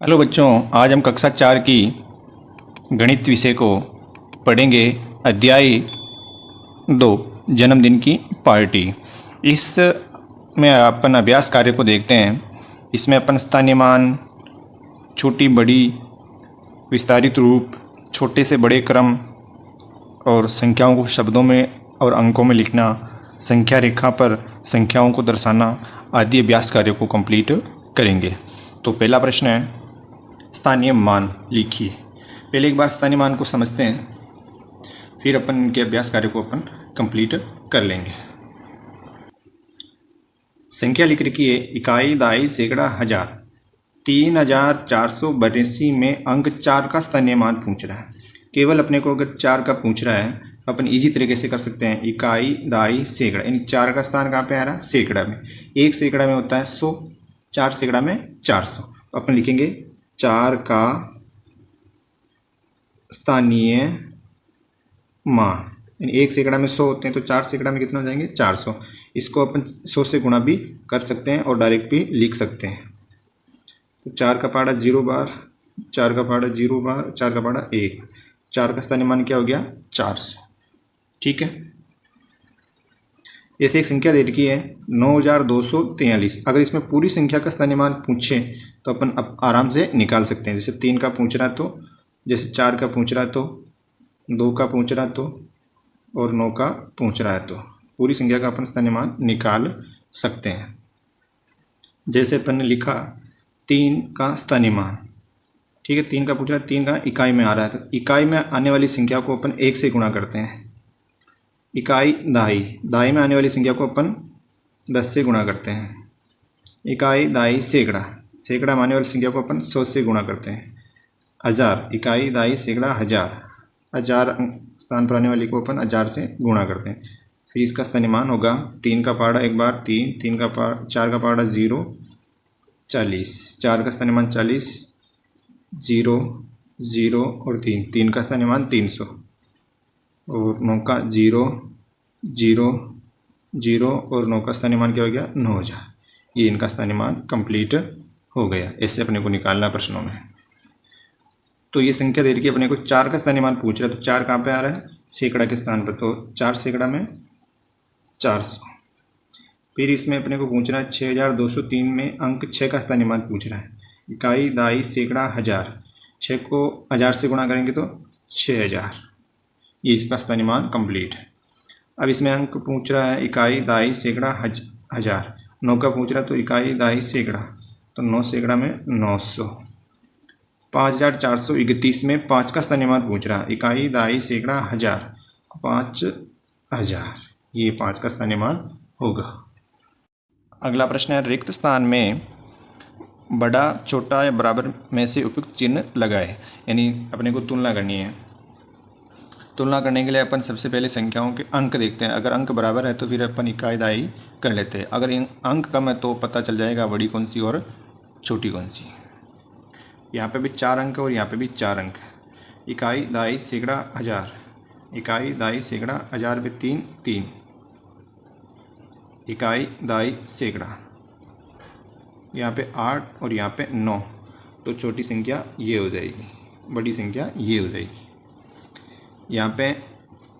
Hello बच्चों, आज हम कक्षा 4 की गणित विषय को पढ़ेंगे। अध्याय 2 जन्मदिन की पार्टी। इस में अपन अभ्यास कार्य को देखते हैं। इसमें अपन स्थानीय मान, छोटी बड़ी, विस्तारित रूप, छोटे से बड़े क्रम और संख्याओं को शब्दों में और अंकों में लिखना, संख्या रेखा पर संख्याओं को दर्शाना आदि अभ्यास कार्य को कंप्लीट करेंगे। तो पहला प्रश्न है, स्थानीय मान लिखिए। पहले एक बार स्थानीय मान को समझते हैं, फिर अपन इनके अभ्यास कार्य को अपन कंप्लीट कर लेंगे। संख्या लिख रखी है इकाई, दाई, सैकड़ा, हजार। 3482 में अंक 4 का स्थानीय मान पूछ रहा है। केवल अपने को अगर 4 का पूछ रहा है, अपन इजी तरीके से कर सकते हैं। इकाई, दाई, सैकड़ा, यानी 4 का स्थान कहाँ पे आ रहा है? सैकड़ा में। 1 सैकड़ा में होता है 100, 4 सैकड़ा में 400। अपन लिखेंगे 4 का स्थानीय मान, यानी 1 सैकड़ा में 100 होते हैं, तो 4 सैकड़ा में कितना हो जाएंगे? 400। इसको अपन 100 से गुणा भी कर सकते हैं और डायरेक्ट भी लिख सकते हैं। तो 4 का पहाड़ा 0 बार, 4 का पहाड़ा 0 बार, 4 का पहाड़ा 1। 4 का स्थानीय मान क्या हो गया? 400। ठीक है। ऐसे एक संख्या दे रखी है 9243। अगर इसमें पूरी संख्या का स्थानीय मान पूछे तो अपन अब आराम से निकाल सकते हैं। जैसे 3 का पूछ रहा तो, जैसे 4 का पूछ रहा तो, 2 का पूछ रहा तो, और 9 का पूछ रहा है तो पूरी संख्या का अपन स्थानीय मान निकाल सकते हैं। जैसे अपन ने लिखा 3 का स्थानीय मान, ठीक है। 3 का पूछ रहा है, 3 का इकाई में आ रहा है, तो इकाई में आने वाली संख्या को अपन 1 से गुणा करते हैं। इकाई, दाई, दाई में आने वाली संख्या को अपन 10 से गुणा करते हैं। इकाई, दाई, सैकड़ा, सैकड़ा में आने वाली संख्या को अपन 100 से गुणा करते हैं। हजार, इकाई, दाई, सैकड़ा, हजार, हजार स्थान पर आने वाली को अपन हजार से गुणा करते हैं। फिर इसका स्थानीय मान होगा 3 का पहाड़ा एक बार 3, 3 का पहाड़ा 4 का पहाड़ा 0, 40, 4 का स्थानीय मान 40, 0, 0 और 3, 3 का स्थानीय मान 300, और 9 का 0, 0, 0 और 9 का स्थानीय मान क्या हो गया? 9000। ये इनका स्थानीय मान कंप्लीट हो गया। ऐसे अपने को निकालना प्रश्नों में। तो ये संख्या दे रखी है अपने को, 4 का स्थानीय मान पूछ रहा है, तो 4 कहाँ पे आ रहा है? सैकड़ा के स्थान पर, तो 4 सैकड़ा में 400। फिर इसमें अपने को पूछ रहा है 6203 में अंक 6 का स्थानीय मान पूछ रहा है। इकाई, दाई, सैकड़ा, हजार, 6 को 1000 से गुणा करेंगे तो 6000। ये इसका स्थानीय मान कंप्लीट है। अब इसमें अंक पूछ रहा है इकाई, दाई, सैकड़ा, हजार। 9 का पूछ रहा है, तो इकाई, दाई, सैकड़ा, तो 9 सैकड़ा में 900। 5431 में 5 का स्थानीय मान पूछ रहा है। इकाई, दाई, सैकड़ा, हजार, 5000। ये 5 का स्थानीय मान होगा। अगला प्रश्न है, रिक्त स्थान में बड़ा, छोटा या बराबर में से उपयुक्त चिन्ह लगाए। यानी अपने को तुलना करनी है। तुलना करने के लिए अपन सबसे पहले संख्याओं के अंक देखते हैं। अगर अंक बराबर है तो फिर अपन इकाई, दाई कर लेते हैं। अगर अंक कम है तो पता चल जाएगा बड़ी कौन सी और छोटी कौन सी। यहाँ पे भी 4 अंक और यहाँ पे भी 4 अंक है। इकाई, दाई, सैकड़ा, हजार, इकाई, दाई, सैकड़ा, हजार पे 3, 3, इकाई, दाई, सैकड़ा, यहाँ पे 8 और यहाँ पे 9, तो छोटी संख्या ये हो जाएगी, बड़ी संख्या ये हो जाएगी। यहाँ पे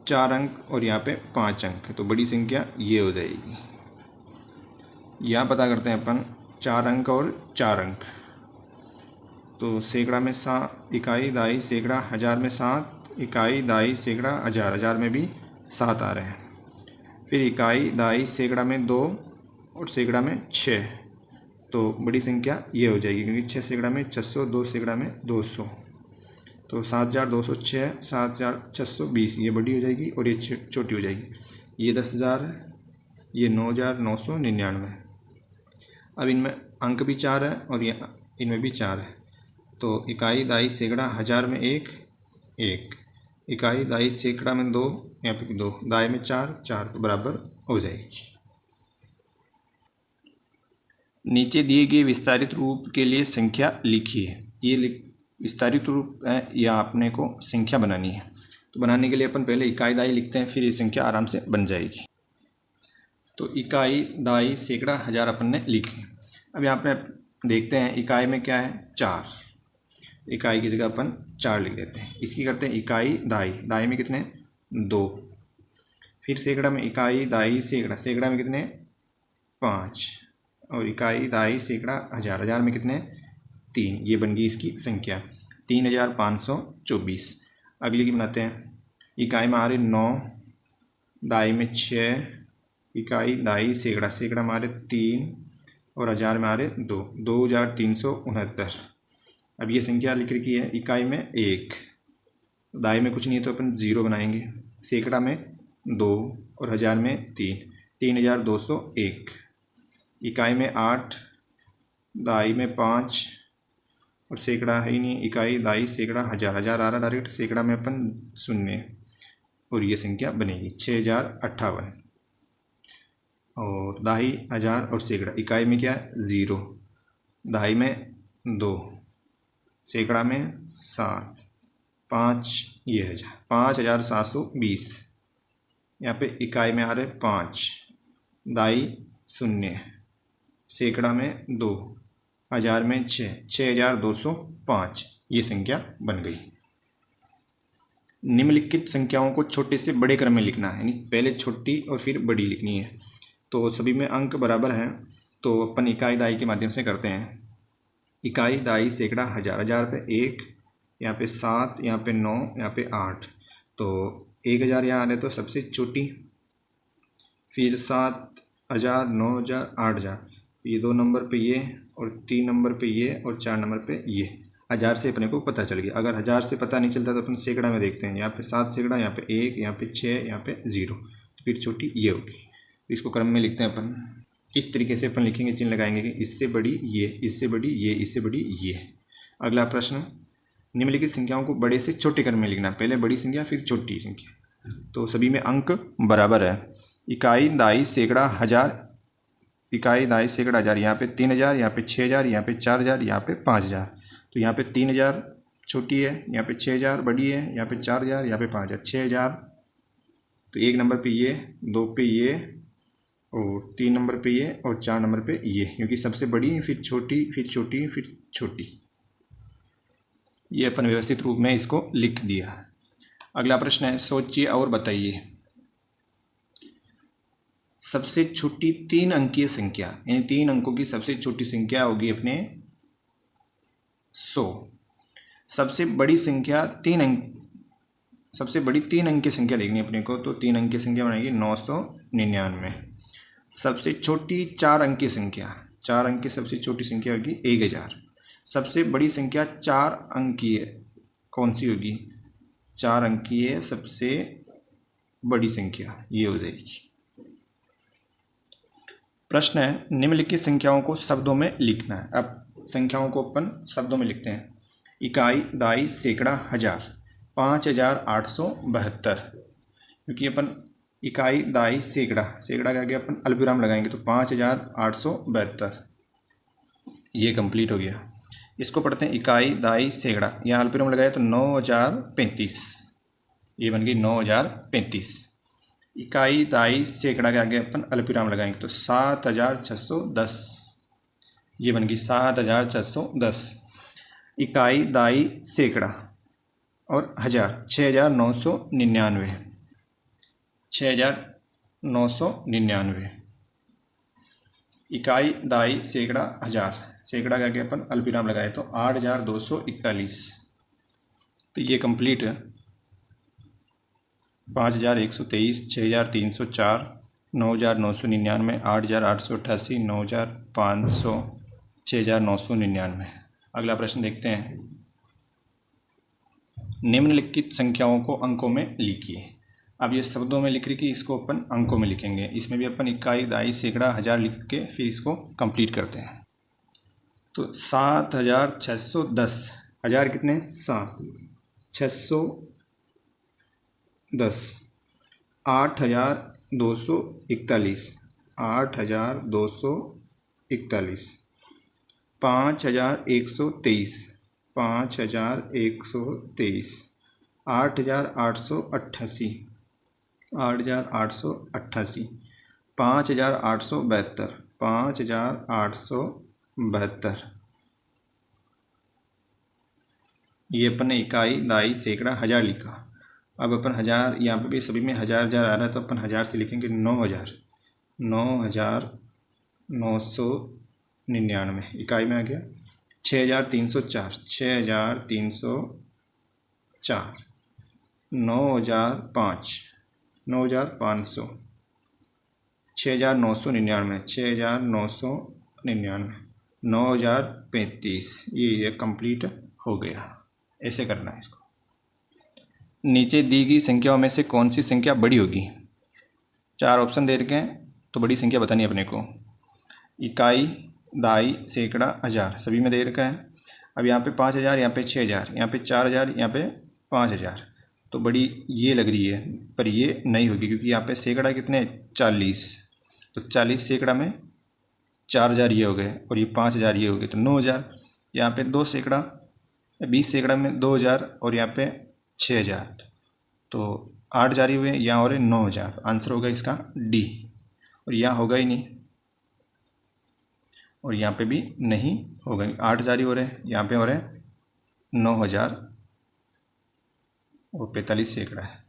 4 अंक और यहाँ पे 5 अंक, तो बड़ी संख्या ये हो जाएगी। यहाँ पता करते हैं अपन 4 अंक और 4 अंक, तो सैकड़ा में 7, इकाई, दाई, सैकड़ा, हजार में 7, इकाई, दाई, सैकड़ा, हजार, हजार में भी 7 आ रहे हैं। फिर इकाई, दाई, सैकड़ा में 2 और सैकड़ा में 6, तो बड़ी संख्या ये हो जाएगी, क्योंकि 6 सैकड़ा में 600, 2 सैकड़ा में 200, तो 7206, 7620, ये बड़ी हो जाएगी और ये छोटी हो जाएगी। ये 10,000 है, ये 9999। अब इनमें अंक भी 4 है और ये इनमें भी 4 है, तो इकाई, दाई, सैकड़ा, हजार में 1, 1, इकाई, दाई, सैकड़ा में 2, यहाँ पे 2, दाई में 4, 4, तो बराबर हो जाएगी। नीचे दिए गए विस्तारित रूप के लिए संख्या लिखिए। ये विस्तारित रूप है या आपने को संख्या बनानी है, तो बनाने के लिए अपन पहले इकाई, दाई लिखते हैं, फिर ये संख्या आराम से बन जाएगी। तो इकाई, दाई, सैकड़ा, हजार अपन ने लिखे। अब यहाँ पे देखते हैं इकाई में क्या है? 4, इकाई की जगह अपन 4 लिख देते हैं। इसकी करते हैं इकाई दाई, दाई में कितने 2। फिर सैकड़ा में इकाई दाई सैकड़ा, सैकड़ा में कितने 5। और इकाई दाई सैकड़ा हज़ार, हज़ार में कितने 3। ये बन गई इसकी संख्या 3524। अगली की बनाते हैं। इकाई में आ रहे 9, दाई में 6, इकाई दाई सैकड़ा, सैकड़ा में आ रहे 3 और हज़ार में आ रहे 2, 2369। अब ये संख्या लिख रखी है इकाई में 1, दाई में कुछ नहीं है तो अपन 0 बनाएंगे, सैकड़ा में 2 और हज़ार में 3, 3201। इकाई में 8, दाई में 5 और सैकड़ा है ही नहीं, इकाई दाई सैकड़ा हज़ार, हज़ार आ रहा डायरेक्ट, सैकड़ा में अपन 0 और ये संख्या बनेगी 6058। और दाई हज़ार और सैकड़ा, इकाई में क्या है 0, दाई में 2, सैकड़ा में 7, 5 ये हज़ार, 5720। यहाँ पे इकाई में आ रहे 5, दाई 0, सैकड़ा में 2, हज़ार में 6, 6205। ये संख्या बन गई। निम्नलिखित संख्याओं को छोटे से बड़े क्रम में लिखना है, यानी पहले छोटी और फिर बड़ी लिखनी है। तो सभी में अंक बराबर हैं तो अपन इकाई दाई के माध्यम से करते हैं। इकाई दाई सैकड़ा हज़ार, हज़ार पे 1, यहाँ पे 7, यहाँ पे 9, यहाँ पे 8, तो 1000 यहाँ आ रहे तो सबसे छोटी, फिर 7000, 9000, 8000, ये 2 नंबर पे ये और 3 नंबर पे ये और 4 नंबर पे ये। 1000 से अपने को पता चल गया। अगर 1000 से पता नहीं चलता तो अपन सैकड़ा में देखते हैं। यहाँ पे 7 सैकड़ा, यहाँ पे 1, यहाँ पे 6, यहाँ पे 0, तो फिर छोटी ये होगी। इसको क्रम में लिखते हैं अपन, इस तरीके से अपन लिखेंगे, चिन्ह लगाएंगे कि इससे बड़ी ये, इससे बड़ी ये, इससे बड़ी ये। अगला प्रश्न, निम्नलिखित संख्याओं को बड़े से छोटे क्रम में लिखना, पहले बड़ी संख्या फिर छोटी संख्या। तो सभी में अंक बराबर है। इकाई दाई सैकड़ा हज़ार, इकाई दाई सैकड़ा हज़ार, यहाँ पे 3000, यहाँ पे 6000, यहाँ पे 4000, यहाँ पे 5000। तो यहाँ पे 3000 छोटी है, यहाँ पे 6000 बड़ी है, यहाँ पे 4000, यहाँ पे 5000, 6000। तो 1 नंबर पे ये, 2 पे ये और 3 नंबर पे ये और 4 नंबर पे ये, क्योंकि सबसे बड़ी फिर छोटी फिर छोटी फिर छोटी। ये अपन व्यवस्थित रूप में इसको लिख दिया। अगला प्रश्न है, सोचिए और बताइए। सबसे छोटी 3 अंकीय संख्या, यानी 3 अंकों की सबसे छोटी संख्या होगी अपने 100। सबसे बड़ी संख्या 3 अंक, सबसे बड़ी 3 अंक की संख्या देखनी है अपने को, तो 3 अंक की संख्या बनेगी 999। सबसे छोटी 4 अंक की संख्या, 4 अंक की सबसे छोटी संख्या होगी 1000। सबसे बड़ी संख्या 4 अंक की है, कौन सी होगी 4 अंक की है सबसे बड़ी संख्या, ये हो जाएगी। प्रश्न है, निम्नलिखित संख्याओं को शब्दों में लिखना है। अब संख्याओं को अपन शब्दों में लिखते हैं। इकाई दाई सैकड़ा हज़ार, 5872, क्योंकि अपन इकाई दाई सैकड़ा, सैकड़ा के आगे अपन अल्पविराम लगाएंगे तो 5872, ये कंप्लीट हो गया। इसको पढ़ते हैं इकाई दाई सैकड़ा, यहाँ अल्पविराम लगाए तो 9035, ये बन गई 9035। इकाई दाई सैकड़ा के आगे अपन अल्पविराम लगाएंगे तो 7610, ये बन गई 7610। इकाई दाई सैकड़ा और हज़ार 6999, 6999। इकाई दाई सैकड़ा हज़ार, सैकड़ा के आगे अपन अल्पविराम लगाए तो 8241, तो ये कंप्लीट है। 5123, 6304, 9999, 8888, 9500, 6999। अगला प्रश्न देखते हैं। निम्नलिखित संख्याओं को अंकों में लिखिए। अब ये शब्दों में लिख रही कि इसको अपन अंकों में लिखेंगे। इसमें भी अपन इकाई दाई सैकड़ा हज़ार लिख के फिर इसको कंप्लीट करते हैं। तो 7610, हज़ार कितने 7, 610, 8241, 8241, 5123, 5123, 8888, 8888, 5872, 5872, ये अपन ने इकाई, दाई, सैकड़ा, हज़ार लिखा। अब अपन हज़ार, यहाँ पे भी सभी में हज़ार हज़ार आ रहा है तो अपन हज़ार से लिखेंगे 9,000। 9,999 इकाई में आ गया। 6,304, 6,304। 9,005, 9,500। 6,999, 6,999। 9,035। ये कंप्लीट हो गया। ऐसे करना है इसको। नीचे दी गई संख्याओं में से कौन सी संख्या बड़ी होगी? 4 ऑप्शन दे रखे हैं तो बड़ी संख्या बतानी है अपने को। इकाई, दाई, सैकड़ा, हज़ार सभी में दे रखा है। अब यहाँ पे 5,000, यहाँ पे 6,000, यहाँ पे 4,000, यहाँ पे 5,000, तो बड़ी ये लग रही है, पर ये नहीं होगी क्योंकि यहाँ पे सैकड़ा कितने 40, तो 40 सैकड़ा में 4,000 ये हो गए और ये 5,000 ये हो गए, तो 9,000। यहाँ पे 2 सैकड़ा, 20 सैकड़ा में 2,000 और यहाँ पे 6,000, तो 8,000 ही हुए। यहाँ हो रहे 9,000। आंसर होगा इसका डी। और यहाँ होगा ही नहीं और यहाँ पे भी नहीं होगा। 8,000 ही हो रहे, यहाँ पे हो रहे 9,000 और 45 सैकड़ा है।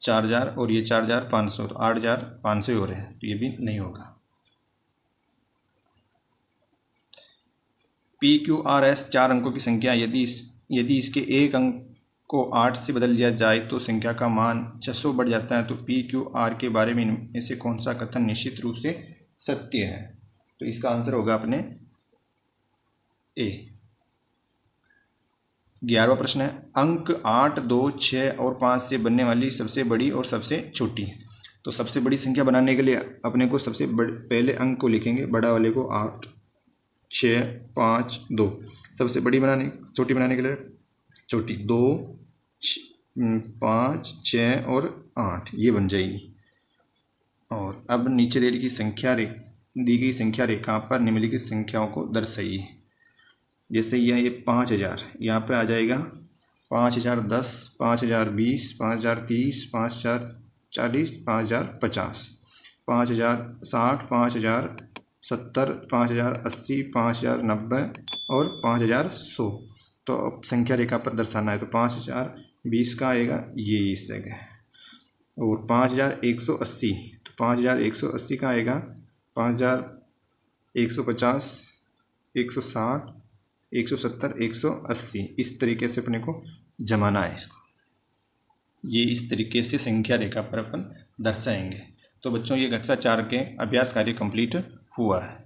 4,000 और ये 4,500, तो 8,500 ही हो रहे हैं, तो ये भी नहीं होगा। PQRS 4 अंकों की संख्या, यदि इसके एक अंक को 8 से बदल दिया जाए तो संख्या का मान 600 बढ़ जाता है, तो PQR के बारे में इनमें से कौन सा कथन निश्चित रूप से सत्य है? तो इसका आंसर होगा अपने ए। 11वां प्रश्न है, अंक 8, 2, 6 और 5 से बनने वाली सबसे बड़ी और सबसे छोटी। तो सबसे बड़ी संख्या बनाने के लिए अपने को सबसे पहले अंक को लिखेंगे, बड़ा वाले को 8, 6, 5, 2। सबसे बड़ी छोटी बनाने के लिए छोटी 2, 5, 6 और 8 ये बन जाएगी। और अब नीचे दी गई संख्या रेखा पर निम्नलिखित संख्याओं को दर्शाइए। जैसे ये 5,000, यहाँ पे आ जाएगा 5,010, 5,020, 5,030, 5,040, 5,050, 5,060, 5,070, 5,080, 5,090 और 5,100। तो अब संख्या रेखा पर दर्शाना है, तो 5,020 का आएगा ये इस जगह, और 5,180, तो 5,180 का आएगा 5,150, 160, 170, 180। इस तरीके से अपने को जमाना है इसको। ये इस तरीके से संख्या रेखा पर अपन दर्शाएंगे। तो बच्चों, ये कक्षा 4 के अभ्यास कार्य कंप्लीट हुआ है।